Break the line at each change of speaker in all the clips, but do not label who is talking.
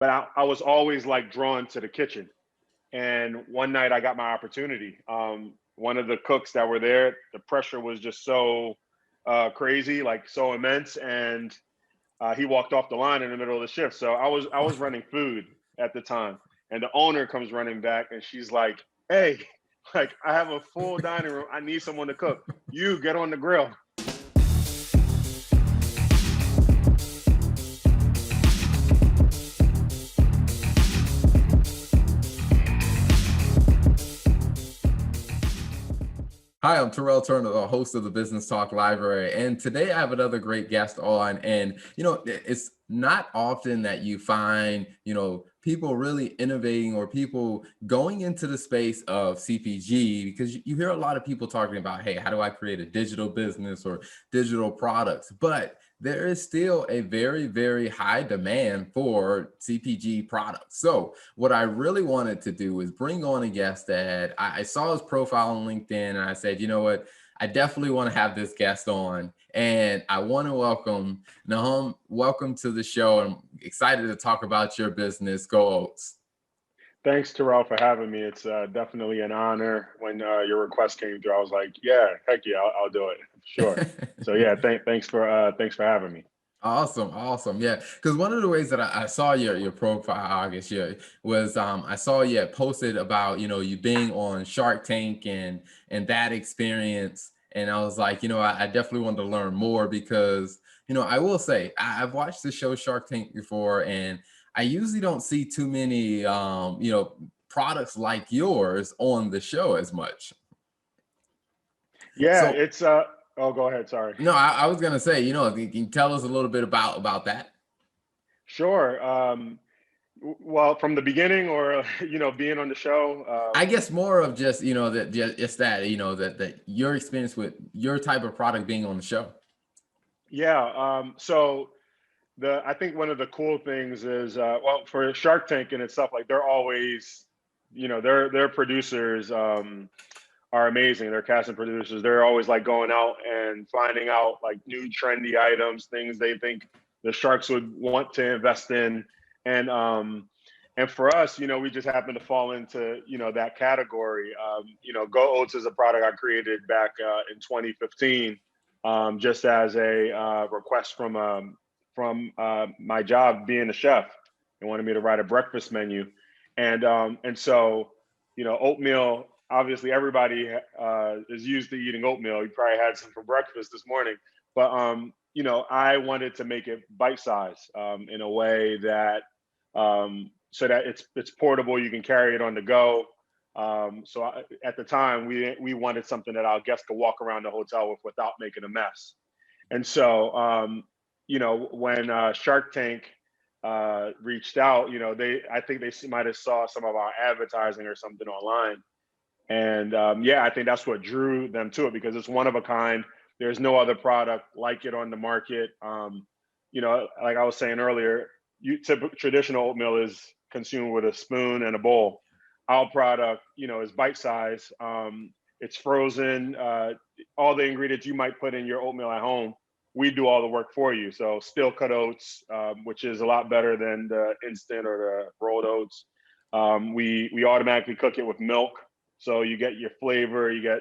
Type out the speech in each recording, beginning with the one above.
but I was always like drawn to the kitchen. And one night I got my opportunity. One of the cooks that were there, the pressure was just so crazy, like so immense, and he walked off the line in the middle of the shift. So I was running food at the time, and the owner comes running back, and she's like, "Hey, like I have a full dining room. I need someone to cook. You get on the grill."
Hi, I'm Terrell Turner, the host of the Business Talk Library. And today I have another great guest on. And, it's not often that you find, people really innovating or people going into the space of CPG, because you hear a lot of people talking about, hey, how do I create a digital business or digital products? But there is still a very, very high demand for CPG products. So what I really wanted to do is bring on a guest that I saw his profile on LinkedIn, and I said, you know what? I definitely want to have this guest on, and I want to welcome Nahum. Welcome to the show. I'm excited to talk about your business, Go Oats.
Thanks, Terrell, for having me. It's definitely an honor. When your request came through, I was like, "Yeah, heck yeah, I'll do it, sure." So yeah, thanks for having me.
Awesome, awesome. Yeah, because one of the ways that I saw your profile, I guess, yeah, was I saw you had posted about you being on Shark Tank and that experience, and I was like, I definitely wanted to learn more because I will say I've watched the show Shark Tank before, and I usually don't see too many products like yours on the show as much.
Yeah,
So
it's Oh, go ahead. Sorry.
no, I was gonna say, if you can tell us a little bit about that.
Sure. Well, from the beginning, or being on the show.
I guess more of just that just that that your experience with your type of product being on the show.
Yeah. So I think one of the cool things is, well, for Shark Tank and stuff, like they're always, their producers are amazing. Their casting producers, they're always like going out and finding out like new trendy items, things they think the sharks would want to invest in, and for us, we just happen to fall into that category. Go Oats is a product I created back in 2015, just as a request from my job being a chef. They wanted me to write a breakfast menu, and so oatmeal. Obviously, everybody is used to eating oatmeal. You probably had some for breakfast this morning, but I wanted to make it bite size in a way that so that it's portable. You can carry it on the go. At the time, we wanted something that our guests could walk around the hotel with without making a mess. And so, when Shark Tank reached out, I think they might have saw some of our advertising or something online, and yeah, I think that's what drew them to it because it's one of a kind. There's no other product like it on the market. Like I was saying earlier, traditional oatmeal is consumed with a spoon and a bowl. Our product, is bite size. It's frozen. All the ingredients you might put in your oatmeal at home, we do all the work for you. So still cut oats, which is a lot better than the instant or the rolled oats. We automatically cook it with milk, so you get your flavor, you get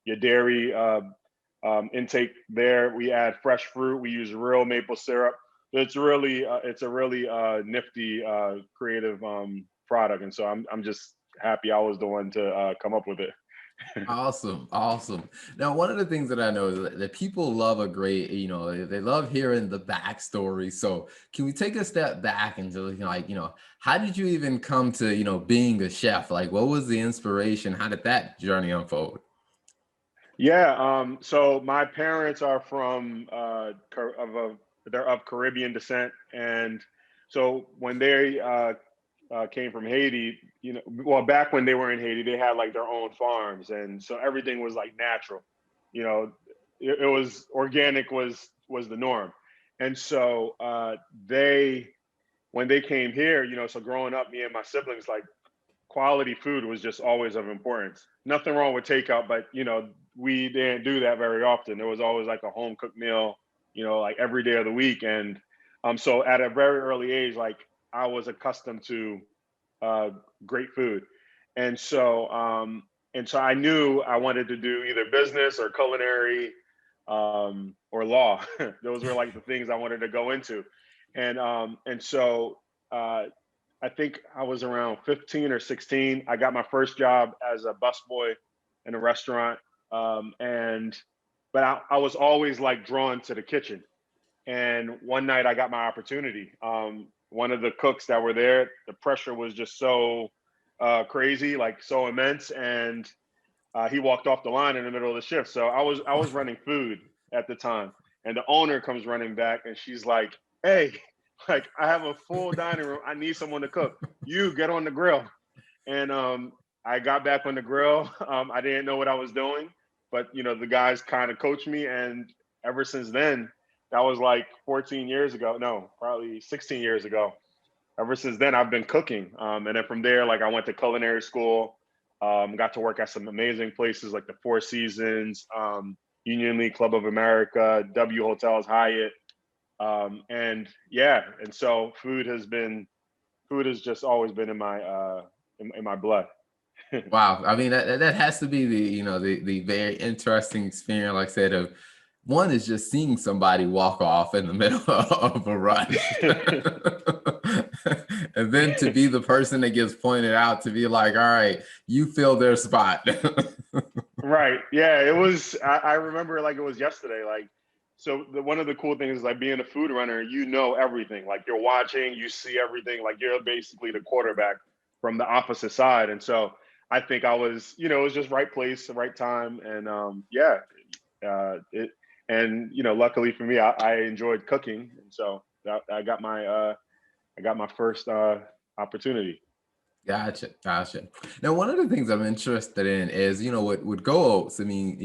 your dairy intake there. We add fresh fruit. We use real maple syrup. It's a really nifty, creative product, and so I'm just happy I was the one to come up with it.
Awesome, awesome. Now, one of the things that I know is that people love a great, they love hearing the backstory. So, can we take a step back and just, how did you even come to, being a chef? Like, what was the inspiration? How did that journey unfold?
Yeah. So my parents are from they're of Caribbean descent, and so when they came from Haiti, well, back when they were in Haiti, they had like their own farms, and so everything was like natural. You know, it was organic was the norm, and so they when they came here, so growing up, me and my siblings, like quality food was just always of importance. Nothing wrong with takeout, but we didn't do that very often. It was always like a home cooked meal, like every day of the week. And so at a very early age, like I was accustomed to uh, great food. And so, I knew I wanted to do either business or culinary, or law. Those were like the things I wanted to go into. And I think I was around 15 or 16. I got my first job as a busboy in a restaurant. And but I was always like drawn to the kitchen. And one night I got my opportunity. One of the cooks that were there, the pressure was just so crazy, like so immense, and he walked off the line in the middle of the shift. So I was running food at the time, and the owner comes running back, and she's like, "Hey, like I have a full dining room. I need someone to cook. You get on the grill." And I got back on the grill. I didn't know what I was doing, but the guys kind of coached me, and ever since then, that was like 14 years ago. No, probably 16 years ago. Ever since then, I've been cooking. And then from there, like I went to culinary school, got to work at some amazing places like the Four Seasons, Union League Club of America, W Hotels, Hyatt. And yeah, and so food has just always been in my blood.
Wow. I mean, that has to be the very interesting experience, like I said, of one is just seeing somebody walk off in the middle of a rush. And then to be the person that gets pointed out to be like, all right, you fill their spot.
Right. Yeah. It was. I remember like it was yesterday. Like, so one of the cool things is like being a food runner. You know everything. Like you're watching. You see everything. Like you're basically the quarterback from the opposite side. And so I think I was. It was just right place, the right time, and yeah. It and luckily for me, I enjoyed cooking, and so I got my first opportunity.
Gotcha. Now, one of the things I'm interested in is, with Go Oats, I mean,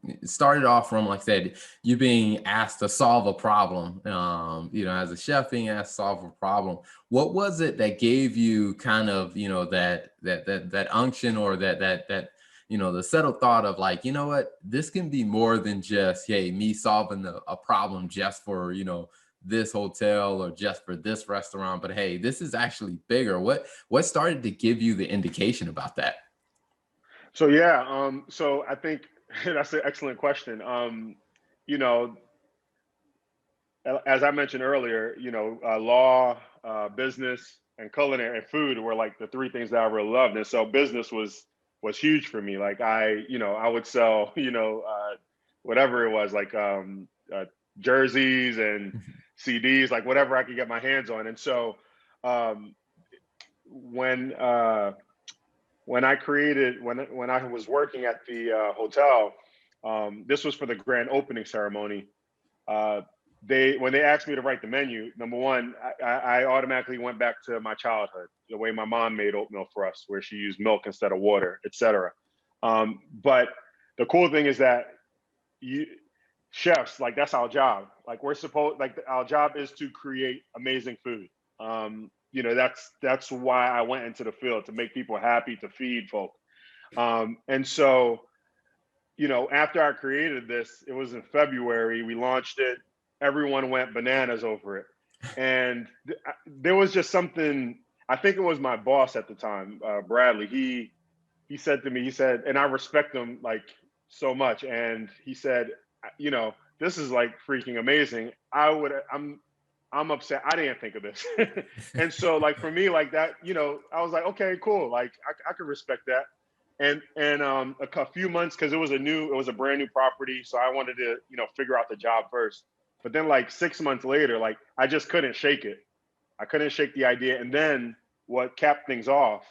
it started off from, like I said, you being asked to solve a problem, as a chef being asked to solve a problem. What was it that gave you kind of, that unction, or the settled thought of like, you know what, this can be more than just, hey, me solving a problem just for, this hotel or just for this restaurant, but hey, this is actually bigger. What started to give you the indication about that?
So yeah, so I think that's an excellent question. You know, as I mentioned earlier, law, business, and culinary and food were like the three things that I really loved, and so business was huge for me. Like I would sell, whatever it was, like jerseys and CDs, like whatever I could get my hands on. And so um, when when I was working at the hotel, this was for the grand opening ceremony. Uh, when they asked me to write the menu, number one, I automatically went back to my childhood, the way my mom made oatmeal for us, where she used milk instead of water, etc. But the cool thing is that you chefs, like that's our job. Like our job is to create amazing food. That's why I went into the field, to make people happy, to feed folk. And so after I created this, it was in February, we launched it. Everyone went bananas over it. And there was just something, I think it was my boss at the time, Bradley. He said to me, he said, and I respect him like so much. And he said, this is like freaking amazing. I'm upset I didn't think of this. And so like for me, like that, I was like, okay, cool. Like I could respect that. And a few months, because it was a brand new property, so I wanted to figure out the job first. But then like 6 months later, like I just couldn't shake it. I couldn't shake the idea. And then what capped things off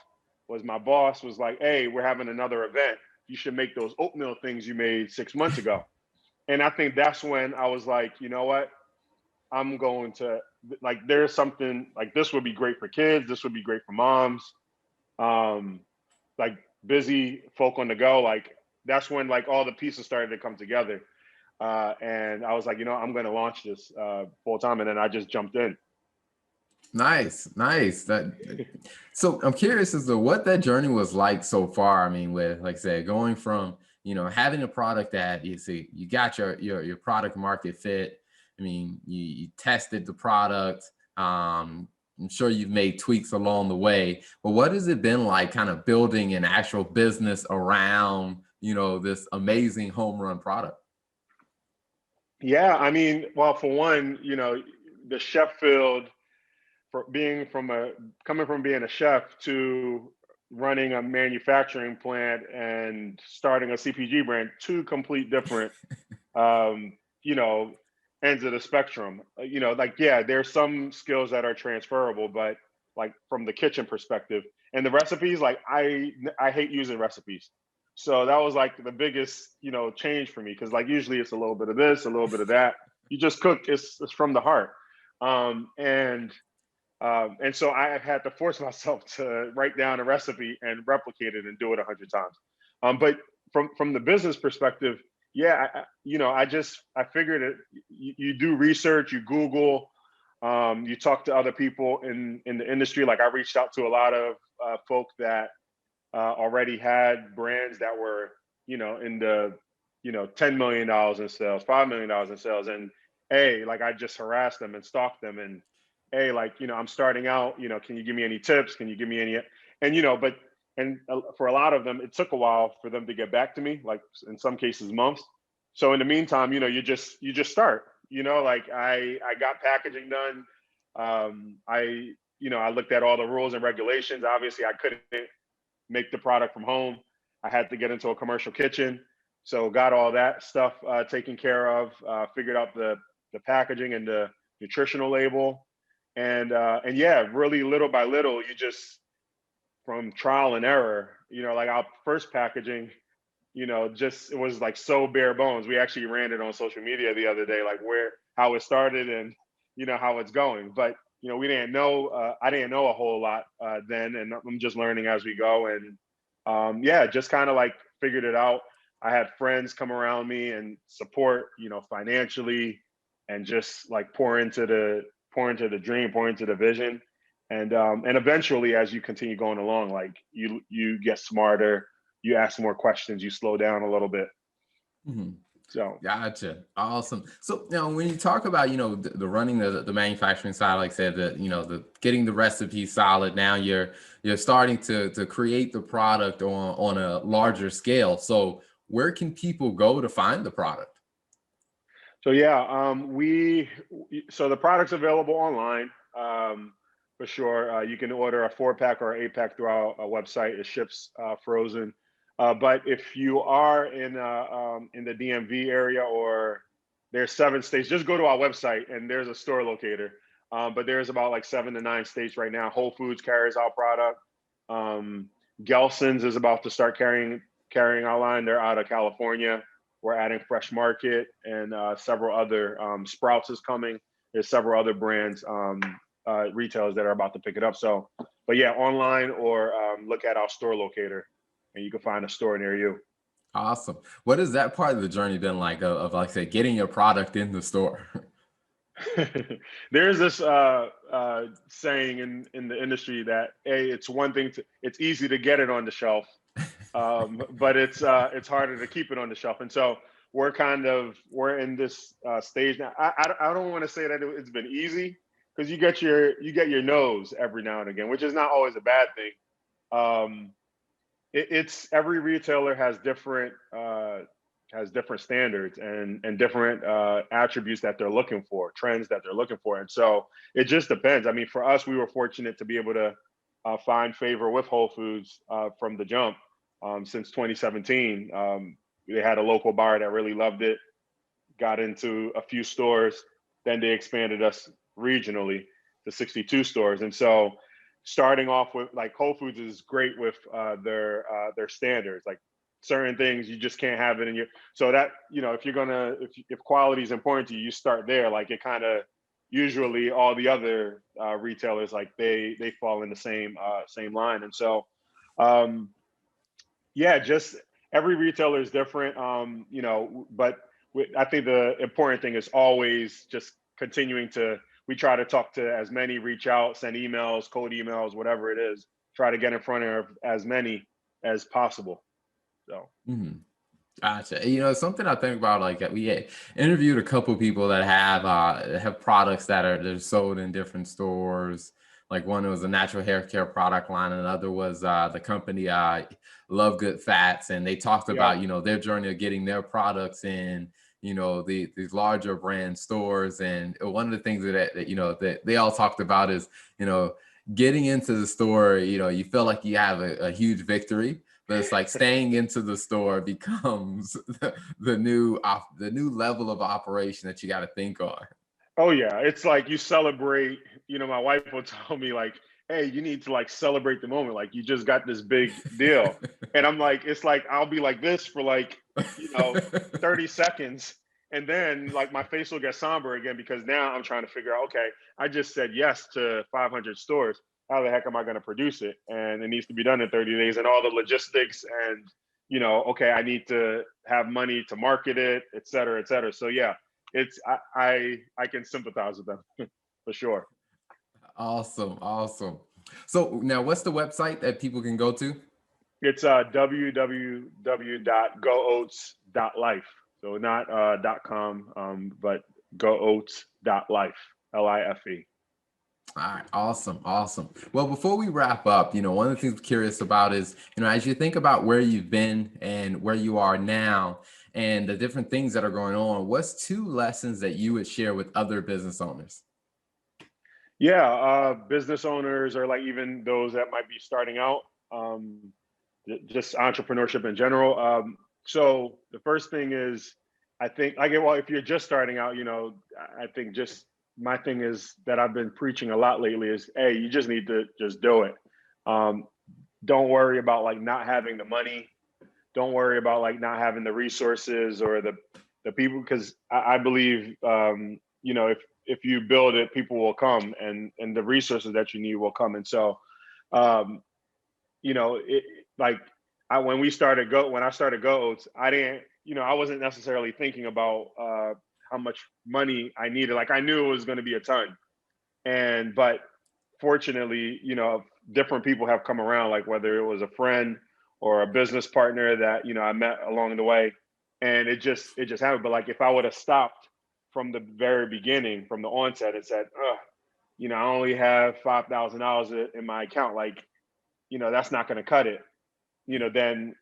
was my boss was like, hey, we're having another event. You should make those oatmeal things you made 6 months ago. And I think that's when I was like, you know what? I'm going to, like, there's something like this would be great for kids. This would be great for moms. Um, like busy folk on the go. Like that's when like all the pieces started to come together. And I was like, I'm going to launch this full time. And then I just jumped in.
Nice. So I'm curious as to what that journey was like so far. I mean, with, like I said, going from, having a product that you see, you got your product market fit. I mean, you tested the product, I'm sure you've made tweaks along the way, but what has it been like kind of building an actual business around, this amazing home run product?
Yeah, I mean, well, for one, the chef field, for being from a coming from being a chef to running a manufacturing plant and starting a CPG brand, two complete different um, you know, ends of the spectrum. Like yeah, there's some skills that are transferable, but like from the kitchen perspective and the recipes, like I hate using recipes. So that was like the biggest, change for me because like usually it's a little bit of this, a little bit of that. You just cook. It's from the heart. And so I had to force myself to write down a recipe and replicate it and do it 100 times. But from the business perspective, yeah, I figured it. You do research, you Google, you talk to other people in the industry. Like I reached out to a lot of folk that already had brands that were in the $10 million in sales, $5 million in sales, and like I just harassed them and stalked them and like I'm starting out, can you give me any tips, can you give me any, and but for a lot of them it took a while for them to get back to me, like in some cases months. So in the meantime, you just start, like I got packaging done. I looked at all the rules and regulations. Obviously I couldn't make the product from home. I had to get into a commercial kitchen, so got all that stuff taken care of. Figured out the packaging and the nutritional label, and yeah, really little by little, you just from trial and error. Like our first packaging, just it was like so bare bones. We actually ran it on social media the other day, like how it started and how it's going. But we didn't know. I didn't know a whole lot then, and I'm just learning as we go. And yeah, just kind of like figured it out. I had friends come around me and support, financially, and just like pour into the dream, pour into the vision. And eventually, as you continue going along, like you get smarter, you ask more questions, you slow down a little bit.
Mhm.
So
Gotcha. Awesome. So now when you talk about, the running the manufacturing side, like I said, the getting the recipe solid, now you're starting to create the product on a larger scale. So where can people go to find the product?
So yeah, so the product's available online, for sure. You can order a 4-pack or 8-pack through our website. It ships frozen. But if you are in the DMV area, or there's 7 states, just go to our website and there's a store locator. But there's about like 7 to 9 states right now. Whole Foods carries our product. Gelson's is about to start carrying our line. They're out of California. We're adding Fresh Market and several other, Sprouts is coming. There's several other brands, retailers that are about to pick it up. So, but yeah, online or look at our store locator and you can find a store near you.
Awesome. What has that part of the journey been like like I said, getting your product in the store?
There's this saying in the industry that it's one thing it's easy to get it on the shelf, but it's harder to keep it on the shelf. And so we're in this stage now. I don't want to say that it's been easy, because you get your nose every now and again, which is not always a bad thing. Um, it's every retailer has different standards and different attributes that they're looking for, trends that they're looking for, and so it just depends. I mean, for us, we were fortunate to be able to find favor with Whole Foods from the jump. Since 2017, they had a local bar that really loved it, got into a few stores, then they expanded us regionally to 62 stores, and so starting off with like Whole Foods is great with their standards. Like certain things you just can't have it in your, so that if you're gonna if quality is important to you, you start there. Like it kind of usually all the other retailers, like they fall in the same line. And so yeah, just every retailer is different. But I think the important thing is always just continuing to, we try to talk to as many, reach out, send emails, cold emails, whatever it is, try to get in front of as many as possible. So.
Mhm. Gotcha. Something I think about, like we interviewed a couple people that have products that are they're sold in different stores, Like one was a natural hair care product line, and another was the company Love Good Fats, and they talked
Yeah.
about, you know, their journey of getting their products in, you know, these larger brand stores. And one of the things that you know that they all talked about is, you know, getting into the store, you know, you feel like you have a huge victory, but it's like staying into the store becomes the new level of operation that you got to think on.
Oh yeah, it's like you celebrate. You know, my wife will tell me like, "Hey, you need to like celebrate the moment. Like you just got this big deal." And I'm like, it's like I'll be like this for like, you know, 30 seconds, and then like my face will get somber again because now I'm trying to figure out, okay, I just said yes to 500 stores. How the heck am I going to produce it? And it needs to be done in 30 days and all the logistics and, you know, okay, I need to have money to market it, et cetera, et cetera. So yeah, it's I can sympathize with them for sure.
Awesome, awesome. So now, what's the website that people can go to?
It's www.gooats.life. So not .com, but gooats.life, life.
All right, awesome, awesome. Well, before we wrap up, you know, one of the things I'm curious about is, you know, as you think about where you've been and where you are now and the different things that are going on, what's two lessons that you would share with other business owners?
Yeah, business owners or like even those that might be starting out, um, just entrepreneurship in general. So the first thing is, I think, I get well, if you're just starting out, you know, I think just my thing is that I've been preaching a lot lately is, hey, you just need to just do it. Um, don't worry about like not having the money. Don't worry about like not having the resources or the people, because I believe, you know, if you build it, people will come and the resources that you need will come. And so, um, you know, like when I started Go Oats, I didn't, you know, I wasn't necessarily thinking about how much money I needed. Like I knew it was going to be a ton, but fortunately, you know, different people have come around, like whether it was a friend or a business partner that, you know, I met along the way, and it just happened. But like if I would have stopped from the very beginning, from the onset, and said, you know, I only have $5,000 in my account, like, you know, that's not going to cut it, you know, then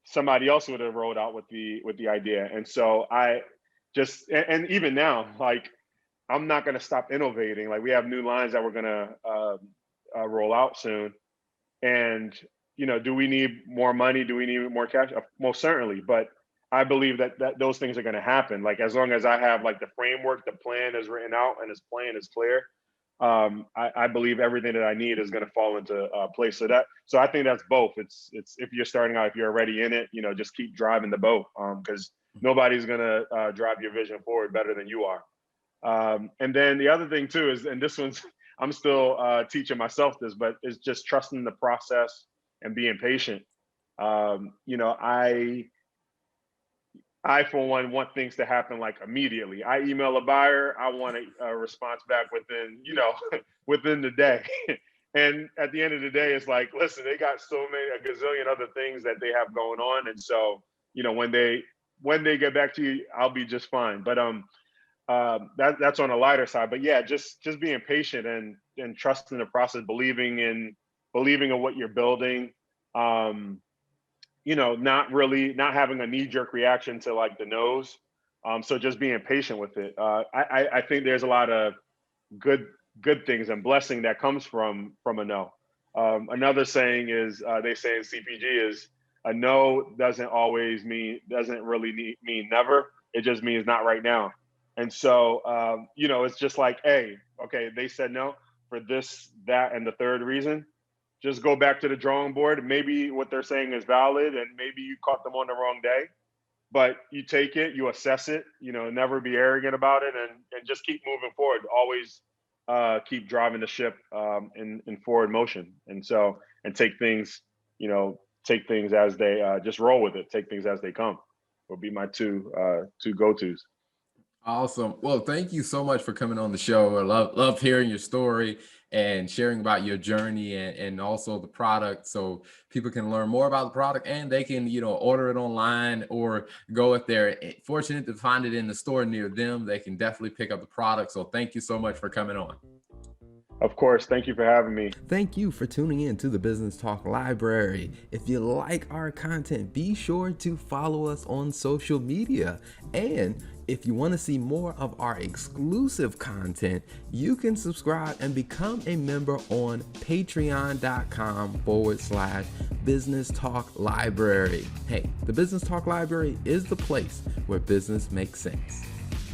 somebody else would have rolled out with the idea. And so I just and even now, like I'm not going to stop innovating. Like we have new lines that we're going to roll out soon. And you know, do we need more money? Do we need more cash? Most certainly. But I believe that those things are going to happen. Like as long as I have like the framework, the plan is written out, and his plan is clear. I believe everything that I need is going to fall into place. So I think that's both. It's if you're starting out, if you're already in it, you know, just keep driving the boat because nobody's going to drive your vision forward better than you are. And then the other thing too is, and this one's, I'm still teaching myself this, but it's just trusting the process and being patient. You know, I for one want things to happen like immediately. I email a buyer, I want a response back within, you know, within the day. And at the end of the day, it's like, listen, they got so many a gazillion other things that they have going on, and so you know when they get back to you, I'll be just fine. But that's on a lighter side. But yeah, just being patient and trusting the process, believing in what you're building. Um, you know, not having a knee jerk reaction to like the nose. So just being patient with it. I think there's a lot of good good things and blessing that comes from a no. Another saying is they say in CPG is a no doesn't really mean never. It just means not right now. And so you know, it's just like, hey, okay, they said no for this, that, and the third reason. Just go back to the drawing board. Maybe what they're saying is valid, and maybe you caught them on the wrong day. But you take it, you assess it. You know, never be arrogant about it, and just keep moving forward. Always keep driving the ship in forward motion, and so and take things, you know, take things as they just roll with it. Take things as they come. Will be my two go tos.
Awesome. Well, thank you so much for coming on the show. I love hearing your story and sharing about your journey and also the product so people can learn more about the product and they can, you know, order it online or go if they're fortunate to find it in the store near them, they can definitely pick up the product. So thank you so much for coming on.
Of course. Thank you for having me.
Thank you for tuning in to the Business Talk Library. If you like our content, be sure to follow us on social media. And if you want to see more of our exclusive content, you can subscribe and become a member on patreon.com/Business Talk Library. Hey, the Business Talk Library is the place where business makes sense.